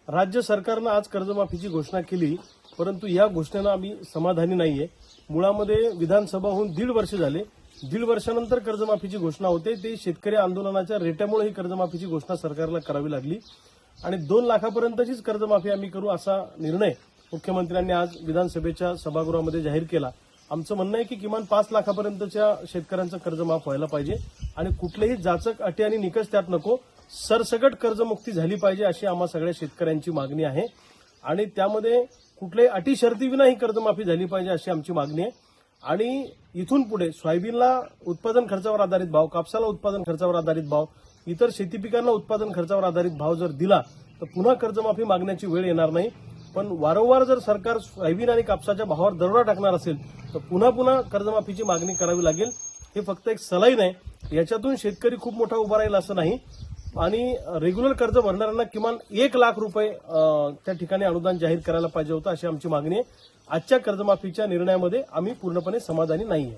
राज्य सरकारनं आज कर्जमाफीची घोषणा केली, परंतु या घोषणेनं आम्ही समाधानी नाहीये। मुळामध्ये विधानसभा होऊन 1.5 वर्ष झाले। 1.5 वर्षानंतर कर्जमाफीची घोषणा होते। ते शेतकरी आंदोलनाच्या रेट्यामुळे ही कर्जमाफीची घोषणा सरकारला करावी लागली आणि 2 लाखापर्यंतचीच कर्जमाफी आम्ही करू असा निर्णय मुख्यमंत्र्यांनी आज विधानसभेच्या सभागृहामध्ये जाहीर केला। आमचं म्हणणं आहे की किमान 5 लाखापर्यंतच्या शेतकऱ्यांचं कर्ज माफ व्हायला पाहिजे आणि कुठलेही जाचक अटी आणि निकष त्यात नको, सरसकट कर्जमुक्ती झाली पाहिजे अशी आम्हा सगळ्या शेतकऱ्यांची मागणी आहे आणि त्यामध्ये कुठल्याही अटी शर्तीविना ही कर्जमाफी झाली पाहिजे अशी आमची मागणी आहे। आणि इथून पुढे सोयाबीनला उत्पादन खर्चावर आधारित भाव, कापसाला उत्पादन खर्चावर आधारित भाव, इतर शेती पिकांना उत्पादन खर्चावर आधारित भाव जर दिला तर पुन्हा कर्जमाफी मागण्याची वेळ येणार नाही। पण वारंवार जर सरकार सोयाबीन आणि कापसाच्या भावावर दरोडा टाकणार असेल तर पुन्हा पुन्हा कर्जमाफीची मागणी करावी लागेल। हे फक्त एक सलाईन आहे, याच्यातून शेतकरी खूप मोठा उभा राहील असं नाही आणि रेग्युलर कर्ज भरणाऱ्यांना किमान 1 लाख रुपये त्या ठिकाणी अनुदान जाहीर करायला पाहिजे होतं अशी आमची मागणी आहे। आजच्या कर्जमाफीच्या निर्णयामध्ये आम्ही पूर्णपणे समाधानी नाहीये।